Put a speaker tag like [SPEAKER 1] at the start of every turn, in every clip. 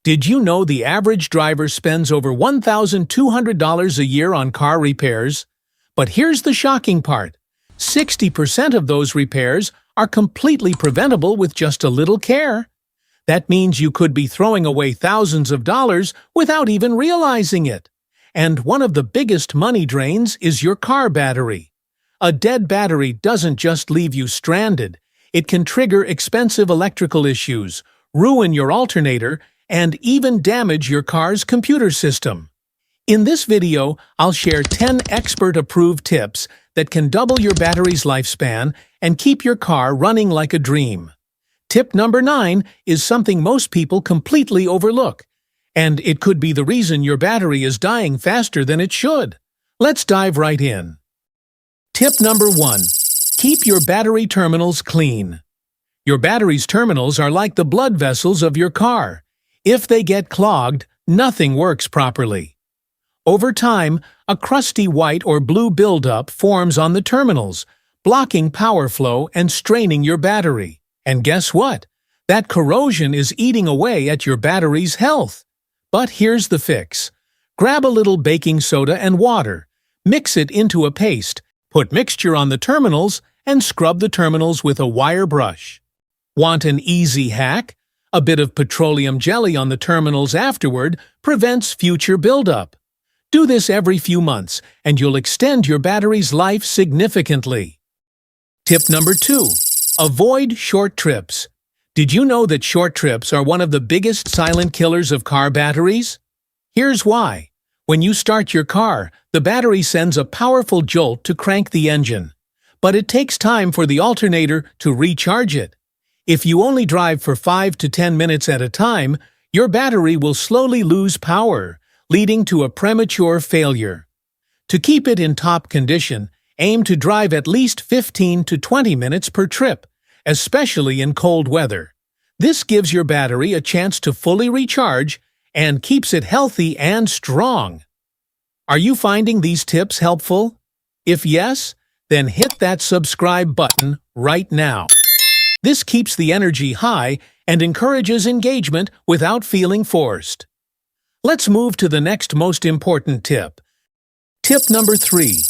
[SPEAKER 1] Did you know the average driver spends over $1,200 a year on car repairs? But here's the shocking part. 60% of those repairs are completely preventable with just a little care. That means you could be throwing away thousands of dollars without even realizing it. And one of the biggest money drains is your car battery. A dead battery doesn't just leave you stranded. It can trigger expensive electrical issues, ruin your alternator, and even damage your car's computer system. In this video, I'll share 10 expert-approved tips that can double your battery's lifespan and keep your car running like a dream. Tip number 9 is something most people completely overlook, and it could be the reason your battery is dying faster than it should. Let's dive right in. Tip number 1. Keep your battery terminals clean. Your battery's terminals are like the blood vessels of your car. If they get clogged, nothing works properly. Over time, a crusty white or blue buildup forms on the terminals, blocking power flow and straining your battery. And guess what? That corrosion is eating away at your battery's health. But here's the fix. Grab a little baking soda and water, mix it into a paste, put mixture on the terminals, and scrub the terminals with a wire brush. Want an easy hack? A bit of petroleum jelly on the terminals afterward prevents future buildup. Do this every few months, and you'll extend your battery's life significantly. Tip number 2. Avoid short trips. Did you know that short trips are one of the biggest silent killers of car batteries? Here's why. When you start your car, the battery sends a powerful jolt to crank the engine. But it takes time for the alternator to recharge it. If you only drive for 5 to 10 minutes at a time, your battery will slowly lose power, leading to a premature failure. To keep it in top condition, aim to drive at least 15 to 20 minutes per trip, especially in cold weather. This gives your battery a chance to fully recharge and keeps it healthy and strong. Are you finding these tips helpful? If yes, then hit that subscribe button right now. This keeps the energy high and encourages engagement without feeling forced. Let's move to the next most important tip. Tip number 3.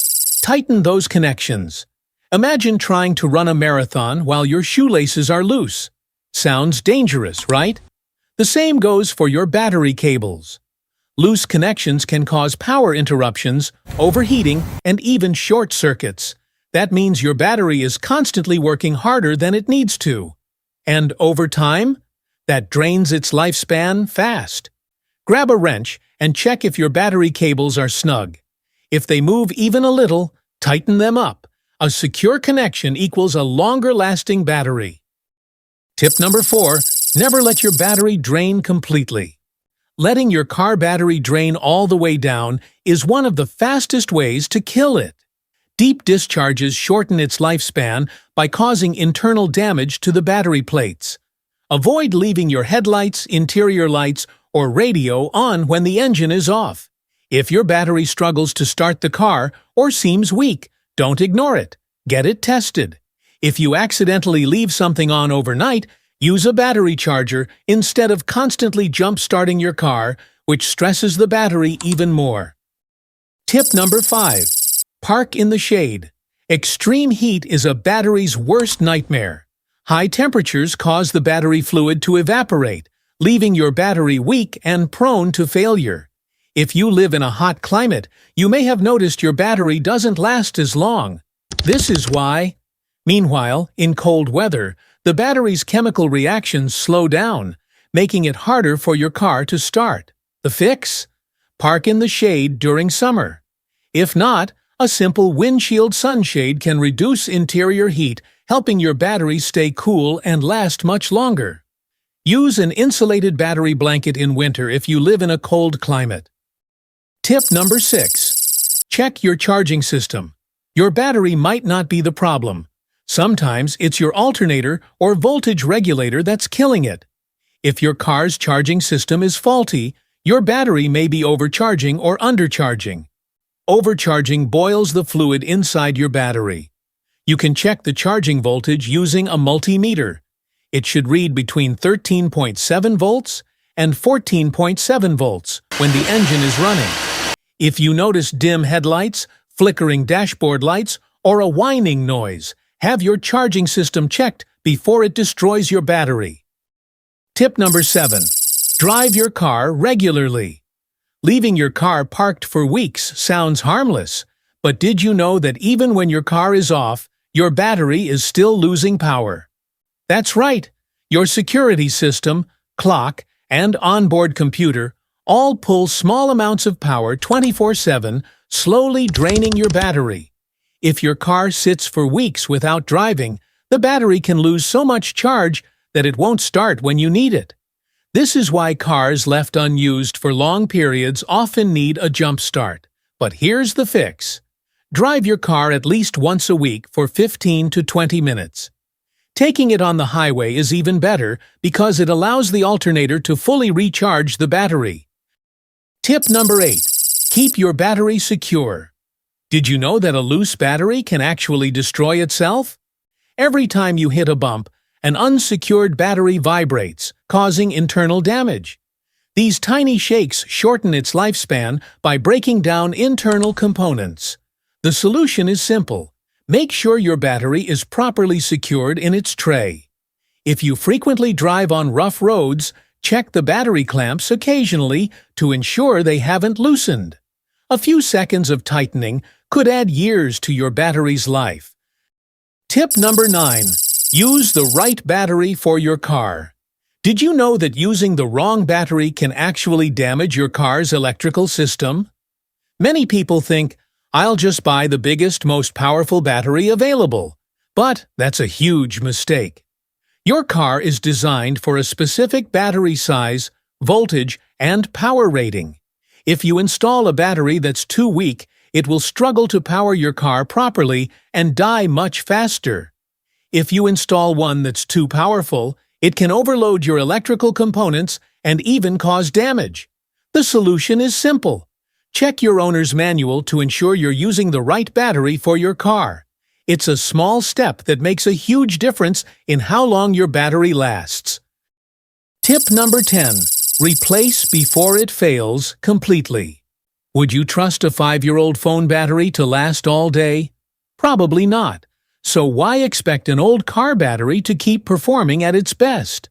[SPEAKER 1] Tighten those connections. Imagine trying to run a marathon while your shoelaces are loose. Sounds dangerous, right? The same goes for your battery cables. Loose connections can cause power interruptions, overheating, and even short circuits. That means your battery is constantly working harder than it needs to. And over time, that drains its lifespan fast. Grab a wrench and check if your battery cables are snug. If they move even a little, tighten them up. A secure connection equals a longer-lasting battery. Tip number 4. Never let your battery drain completely. Letting your car battery drain all the way down is one of the fastest ways to kill it. Deep discharges shorten its lifespan by causing internal damage to the battery plates. Avoid leaving your headlights, interior lights, or radio on when the engine is off. If your battery struggles to start the car or seems weak, don't ignore it. Get it tested. If you accidentally leave something on overnight, use a battery charger instead of constantly jump-starting your car, which stresses the battery even more. Tip number 5. Park in the shade. Extreme heat is a battery's worst nightmare. High temperatures cause the battery fluid to evaporate, leaving your battery weak and prone to failure. If you live in a hot climate, you may have noticed your battery doesn't last as long. This is why. Meanwhile, in cold weather, the battery's chemical reactions slow down, making it harder for your car to start. The fix? Park in the shade during summer. If not, a simple windshield sunshade can reduce interior heat, helping your battery stay cool and last much longer. Use an insulated battery blanket in winter if you live in a cold climate. Tip number 6. Check your charging system. Your battery might not be the problem. Sometimes it's your alternator or voltage regulator that's killing it. If your car's charging system is faulty, your battery may be overcharging or undercharging. Overcharging boils the fluid inside your battery. You can check the charging voltage using a multimeter. It should read between 13.7 volts and 14.7 volts when the engine is running. If you notice dim headlights, flickering dashboard lights, or a whining noise, have your charging system checked before it destroys your battery. Tip number 7. Drive your car regularly. Leaving your car parked for weeks sounds harmless, but did you know that even when your car is off, your battery is still losing power? That's right. Your security system, clock, and onboard computer all pull small amounts of power 24/7, slowly draining your battery. If your car sits for weeks without driving, the battery can lose so much charge that it won't start when you need it. This is why cars left unused for long periods often need a jump start. But here's the fix. Drive your car at least once a week for 15 to 20 minutes. Taking it on the highway is even better because it allows the alternator to fully recharge the battery. Tip number 8. Keep your battery secure. Did you know that a loose battery can actually destroy itself? Every time you hit a bump, an unsecured battery vibrates, causing internal damage. These tiny shakes shorten its lifespan by breaking down internal components. The solution is simple. Make sure your battery is properly secured in its tray. If you frequently drive on rough roads, check the battery clamps occasionally to ensure they haven't loosened. A few seconds of tightening could add years to your battery's life. Tip number 9. Use the right battery for your car. Did you know that using the wrong battery can actually damage your car's electrical system? Many people think, I'll just buy the biggest, most powerful battery available. But that's a huge mistake. Your car is designed for a specific battery size, voltage, and power rating. If you install a battery that's too weak, it will struggle to power your car properly and die much faster. If you install one that's too powerful, it can overload your electrical components and even cause damage. The solution is simple. Check your owner's manual to ensure you're using the right battery for your car. It's a small step that makes a huge difference in how long your battery lasts. Tip number 10. Replace before it fails completely. Would you trust a 5-year-old phone battery to last all day? Probably not. So why expect an old car battery to keep performing at its best?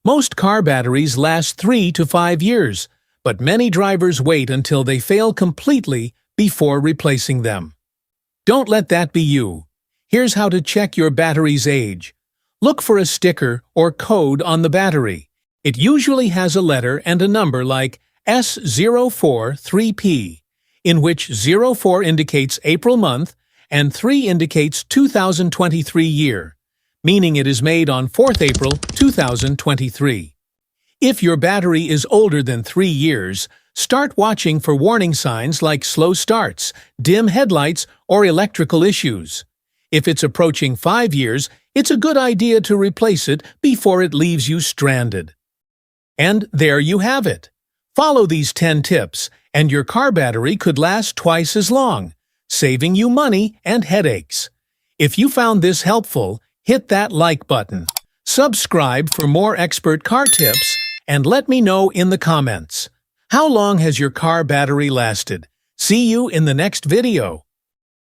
[SPEAKER 1] Most car batteries last 3 to 5 years, but many drivers wait until they fail completely before replacing them. Don't let that be you. Here's how to check your battery's age. Look for a sticker or code on the battery. It usually has a letter and a number like S043P, in which 04 indicates April month and 3 indicates 2023 year, meaning it is made on 4th April 2023. If your battery is older than 3 years, start watching for warning signs like slow starts, dim headlights, or electrical issues. If it's approaching 5 years, it's a good idea to replace it before it leaves you stranded. And there you have it. Follow these 10 tips, and your car battery could last twice as long, saving you money and headaches. If you found this helpful, hit that like button. Subscribe for more expert car tips, and let me know in the comments. How long has your car battery lasted? See you in the next video.